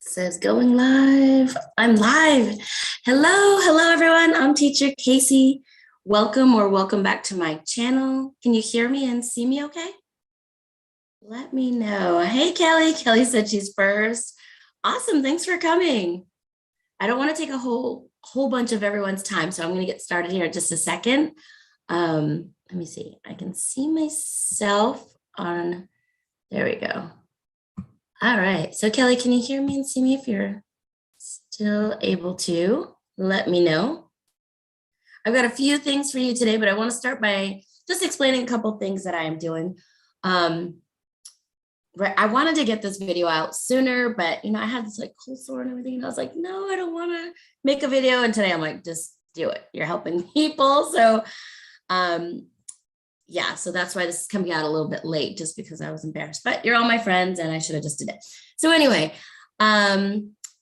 Says going live. I'm live. Hello everyone. I'm teacher Casey. Welcome back to my channel. Can you hear me and see me okay? Let me know. Hey, Kelly. Kelly said she's first. Awesome. Thanks for coming. I don't want to take a whole bunch of everyone's time, so I'm going to get started here in just a second. Let me see. I can see myself on, there we go. All right. So Kelly, can you hear me and see me? If you're still able to, let me know. I've got a few things for you today, but I want to start by just explaining a couple things that I am doing. I wanted to get this video out sooner, but I had this like cold sore and everything. And I was like, no, I don't want to make a video. And today I'm like, just do it. You're helping people. So yeah, so that's why this is coming out a little bit late, just because I was embarrassed, but you're all my friends and I should have just did it. So anyway,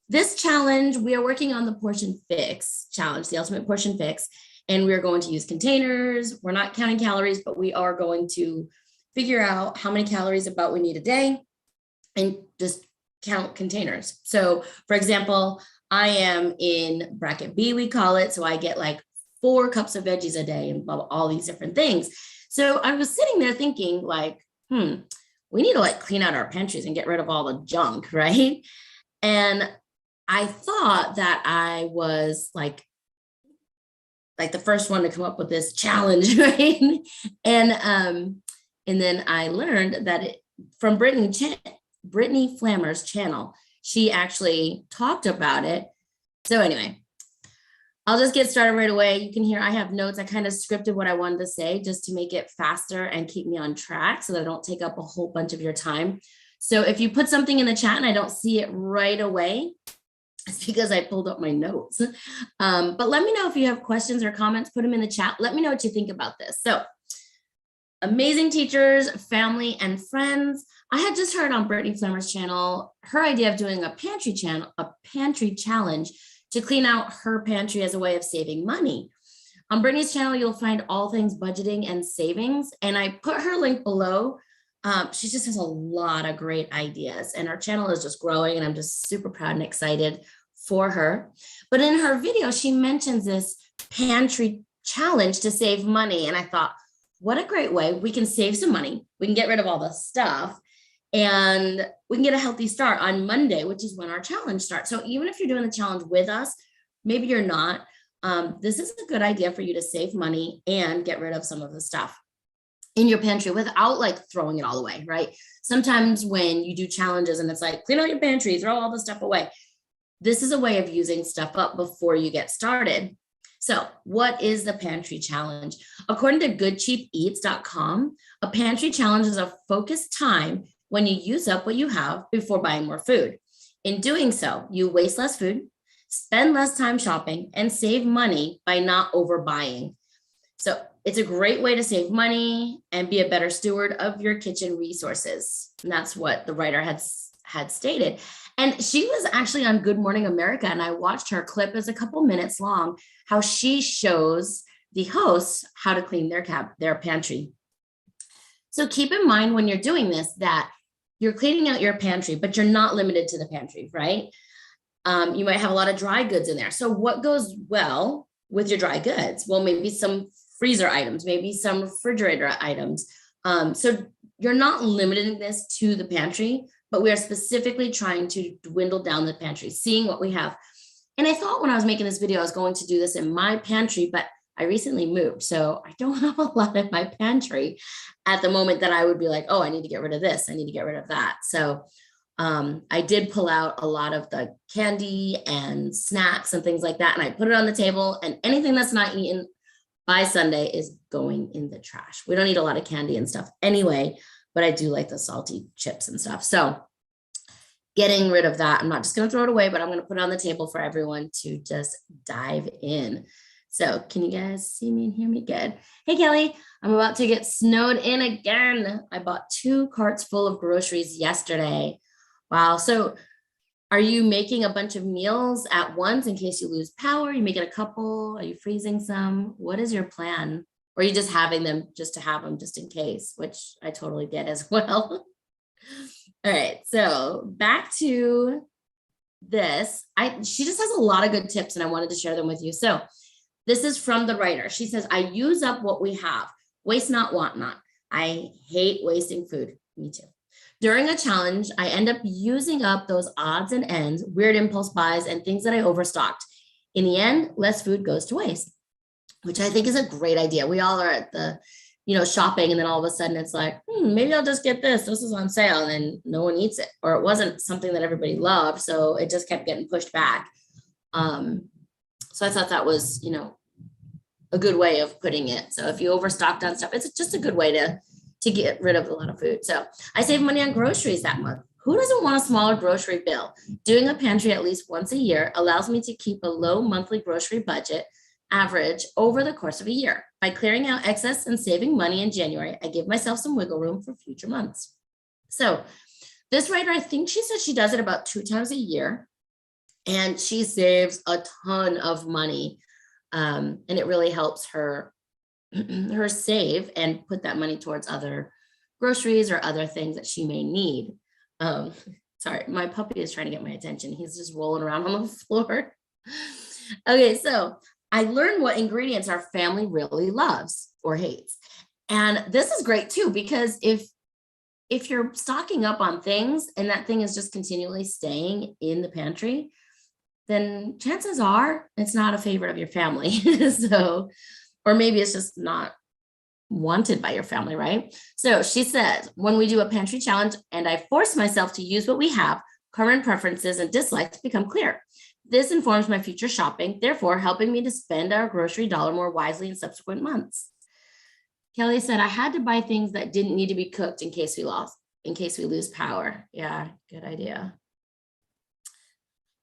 this challenge, we are working on the portion fix challenge, the ultimate portion fix, and we're going to use containers. We're not counting calories, but we are going to figure out how many calories about we need a day and just count containers. So for example, I am in bracket B, we call it. So I get like 4 cups of veggies a day and blah, blah, all these different things. So I was sitting there thinking like, we need to like clean out our pantries and get rid of all the junk, right? And I thought that I was like the first one to come up with this challenge, right? And then I learned that from Brittany Flammer's channel, she actually talked about it. So anyway, I'll just get started right away. You can hear I have notes. I kind of scripted what I wanted to say just to make it faster and keep me on track so that I don't take up a whole bunch of your time. So if you put something in the chat and I don't see it right away, it's because I pulled up my notes. But let me know if you have questions or comments, put them in the chat. Let me know what you think about this. So amazing teachers, family, and friends. I had just heard on Brittany Flammer's channel, her idea of doing a pantry challenge to clean out her pantry as a way of saving money. On Brittany's channel, you'll find all things budgeting and savings, and I put her link below. She just has a lot of great ideas, and her channel is just growing, and I'm just super proud and excited for her. But in her video, she mentions this pantry challenge to save money, and I thought, what a great way. We can save some money. We can get rid of all the stuff, and we can get a healthy start on Monday, which is when our challenge starts. So even if you're doing the challenge with us, maybe you're not, this is a good idea for you to save money and get rid of some of the stuff in your pantry without like throwing it all away, right? Sometimes when you do challenges and it's like, clean out your pantry, throw all the stuff away. This is a way of using stuff up before you get started. So what is the pantry challenge? According to goodcheapeats.com, a pantry challenge is a focused time when you use up what you have before buying more food. In doing so, you waste less food, spend less time shopping, and save money by not overbuying. So it's a great way to save money and be a better steward of your kitchen resources. And that's what the writer had stated. And she was actually on Good Morning America, and I watched her clip. It's a couple minutes long, how she shows the hosts how to clean their pantry. So keep in mind when you're doing this that you're cleaning out your pantry, but you're not limited to the pantry, right? You might have a lot of dry goods in there. So what goes well with your dry goods? Well, maybe some freezer items, maybe some refrigerator items. So you're not limiting this to the pantry, but we are specifically trying to dwindle down the pantry, seeing what we have. And I thought when I was making this video, I was going to do this in my pantry, but I recently moved, so I don't have a lot in my pantry at the moment that I would be like, oh, I need to get rid of this. I need to get rid of that. So I did pull out a lot of the candy and snacks and things like that. And I put it on the table, and anything that's not eaten by Sunday is going in the trash. We don't eat a lot of candy and stuff anyway, but I do like the salty chips and stuff. So getting rid of that, I'm not just going to throw it away, but I'm going to put it on the table for everyone to just dive in. So can you guys see me and hear me good? Hey, Kelly, I'm about to get snowed in again. I bought 2 carts full of groceries yesterday. Wow. So are you making a bunch of meals at once in case you lose power? Are you making a couple? Are you freezing some? What is your plan? Or are you just having them just to have them just in case, which I totally get as well. All right. So back to this. She just has a lot of good tips and I wanted to share them with you. So this is from the writer. She says, I use up what we have. Waste not, want not. I hate wasting food. Me too. During a challenge, I end up using up those odds and ends, weird impulse buys, and things that I overstocked. In the end, less food goes to waste, which I think is a great idea. We all are at the, shopping, and then all of a sudden it's like, maybe I'll just get this. This is on sale, and then no one eats it, or it wasn't something that everybody loved, so it just kept getting pushed back. So I thought that was, a good way of putting it. So if you overstocked on stuff, it's just a good way to get rid of a lot of food. So I save money on groceries that month. Who doesn't want a smaller grocery bill? Doing a pantry at least once a year allows me to keep a low monthly grocery budget average over the course of a year. By clearing out excess and saving money in January, I give myself some wiggle room for future months. So this writer, I think she says she does it about 2 times a year, and she saves a ton of money. And it really helps her save and put that money towards other groceries or other things that she may need. Sorry, my puppy is trying to get my attention. He's just rolling around on the floor. Okay, so I learned what ingredients our family really loves or hates. And this is great too, because if you're stocking up on things and that thing is just continually staying in the pantry, then chances are it's not a favorite of your family. So, or maybe it's just not wanted by your family, right? So she says, when we do a pantry challenge and I force myself to use what we have, current preferences and dislikes become clear. This informs my future shopping, therefore helping me to spend our grocery dollar more wisely in subsequent months. Kelly said, I had to buy things that didn't need to be cooked in case we lose power. Yeah, good idea.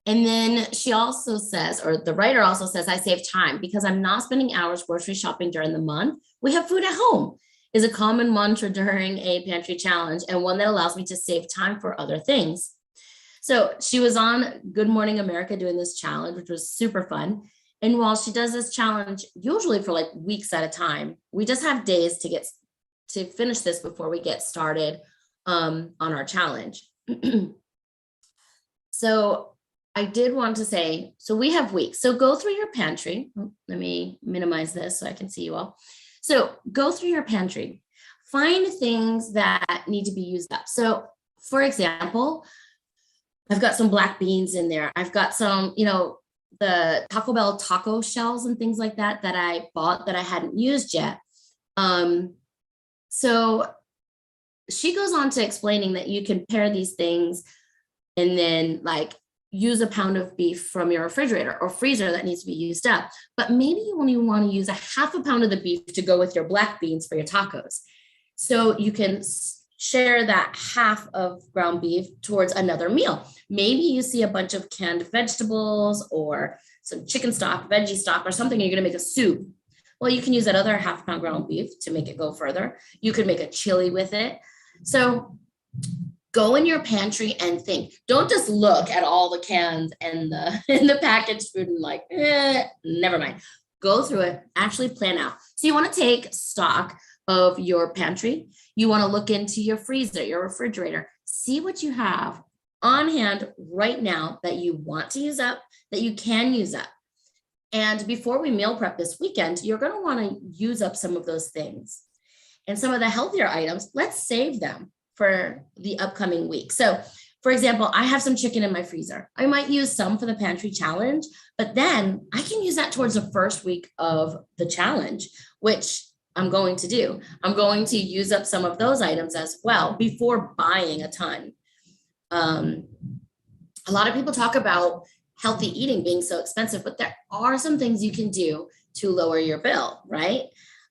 And then she also says, or the writer also says, I save time because I'm not spending hours grocery shopping during the month. We have food at home is a common mantra during a pantry challenge, and one that allows me to save time for other things. So she was on Good Morning America doing this challenge, which was super fun. And while she does this challenge, usually for like weeks at a time, we just have days to finish this before we get started on our challenge. So I did want to say, so we have weeks. So go through your pantry. Let me minimize this so I can see you all. So go through your pantry, find things that need to be used up. So for example, I've got some black beans in there. I've got some, the Taco Bell taco shells and things like that I bought that I hadn't used yet. So she goes on to explaining that you can pair these things and then like use a pound of beef from your refrigerator or freezer that needs to be used up. But maybe you only want to use a half a pound of the beef to go with your black beans for your tacos. So you can share that half of ground beef towards another meal. Maybe you see a bunch of canned vegetables or some chicken stock, veggie stock, or something, you're going to make a soup. Well, you can use that other half pound ground beef to make it go further. You could make a chili with it. So go in your pantry and think. Don't just look at all the cans and the packaged food and like, never mind. Go through it, actually plan out. So you want to take stock of your pantry. You want to look into your freezer, your refrigerator, see what you have on hand right now that you want to use up, that you can use up. And before we meal prep this weekend, you're going to want to use up some of those things. And some of the healthier items, let's save them for the upcoming week. So for example, I have some chicken in my freezer. I might use some for the pantry challenge, but then I can use that towards the first week of the challenge, which I'm going to do. I'm going to use up some of those items as well before buying a ton. A lot of people talk about healthy eating being so expensive, but there are some things you can do to lower your bill, right?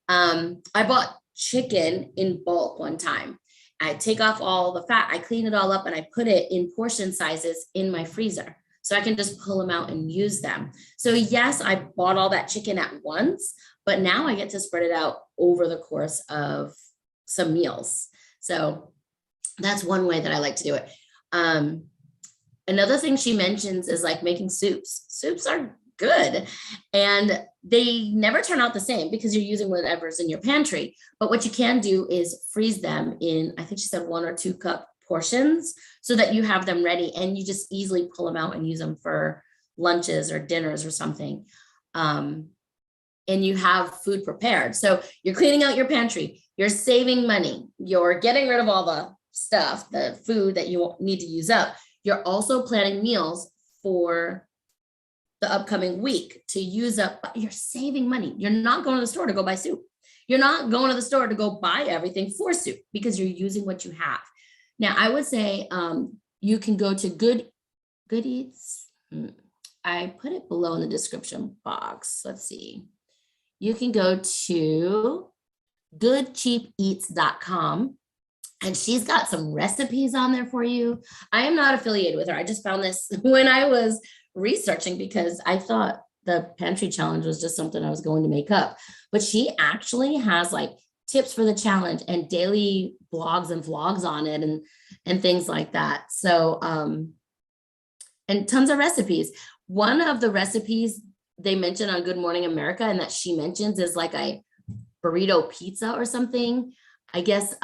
I bought chicken in bulk one time. I take off all the fat, I clean it all up, and I put it in portion sizes in my freezer so I can just pull them out and use them. So yes, I bought all that chicken at once, but now I get to spread it out over the course of some meals. So that's one way that I like to do it. Another thing she mentions is like making soups. Soups are good and they never turn out the same because you're using whatever's in your pantry. But what you can do is freeze them in, I think she said 1 or 2 cup portions so that you have them ready and you just easily pull them out and use them for lunches or dinners or something. And you have food prepared. So you're cleaning out your pantry, you're saving money, you're getting rid of all the stuff, the food that you need to use up. You're also planning meals for the upcoming week to use up, but you're saving money. You're not going to the store to go buy soup. You're not going to the store to go buy everything for soup because you're using what you have. Now, I would say you can go to Good Eats. I put it below in the description box. Let's see. You can go to goodcheapeats.com and she's got some recipes on there for you. I am not affiliated with her. I just found this when I was researching because I thought the pantry challenge was just something I was going to make up. But she actually has like tips for the challenge and daily blogs and vlogs on it and things like that. So, and tons of recipes. One of the recipes they mentioned on Good Morning America and that she mentions is like a burrito pizza or something. I guess,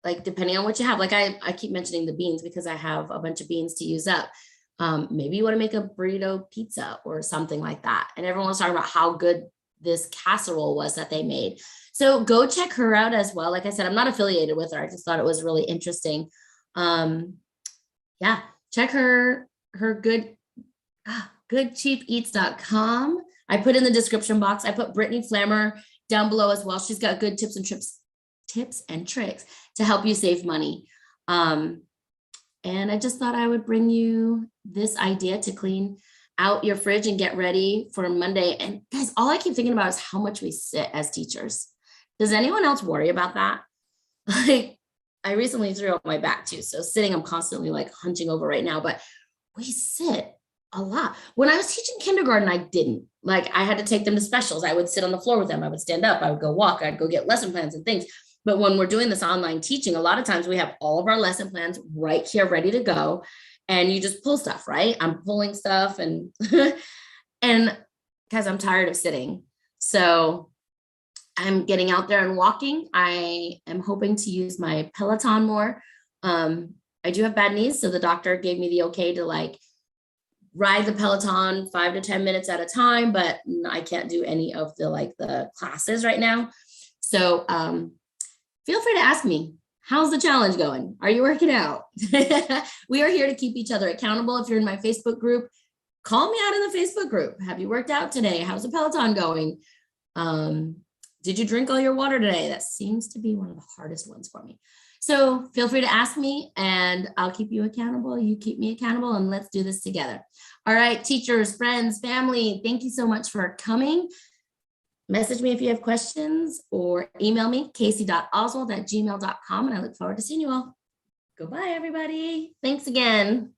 like depending on what you have, like I keep mentioning the beans because I have a bunch of beans to use up. Maybe you want to make a burrito pizza or something like that. And everyone was talking about how good this casserole was that they made. So go check her out as well. Like I said, I'm not affiliated with her. I just thought it was really interesting. Yeah, check her goodcheapeats.com. I put in the description box. I put Brittany Flammer down below as well. She's got good tips and tricks to help you save money. And I just thought I would bring you this idea to clean out your fridge and get ready for Monday. And guys, all I keep thinking about is how much we sit as teachers. Does anyone else worry about that? Like, I recently threw out my back too. So sitting, I'm constantly like hunching over right now, but we sit a lot. When I was teaching kindergarten, I didn't. Like, I had to take them to specials. I would sit on the floor with them. I would stand up. I would go walk. I'd go get lesson plans and things. But when we're doing this online teaching, a lot of times we have all of our lesson plans right here ready to go. And you just pull stuff, right? I'm pulling stuff and and because I'm tired of sitting. So I'm getting out there and walking. I am hoping to use my Peloton more. I do have bad knees. So the doctor gave me the okay to like ride the Peloton 5 to 10 minutes at a time, but I can't do any of the classes right now. So feel free to ask me, how's the challenge going? Are you working out? We are here to keep each other accountable. If you're in my Facebook group, call me out in the Facebook group. Have you worked out today? How's the Peloton going? Did you drink all your water today? That seems to be one of the hardest ones for me. So feel free to ask me and I'll keep you accountable. You keep me accountable and let's do this together. All right, teachers, friends, family, thank you so much for coming. Message me if you have questions or email me, casey.oswald@gmail.com, and I look forward to seeing you all. Goodbye, everybody. Thanks again.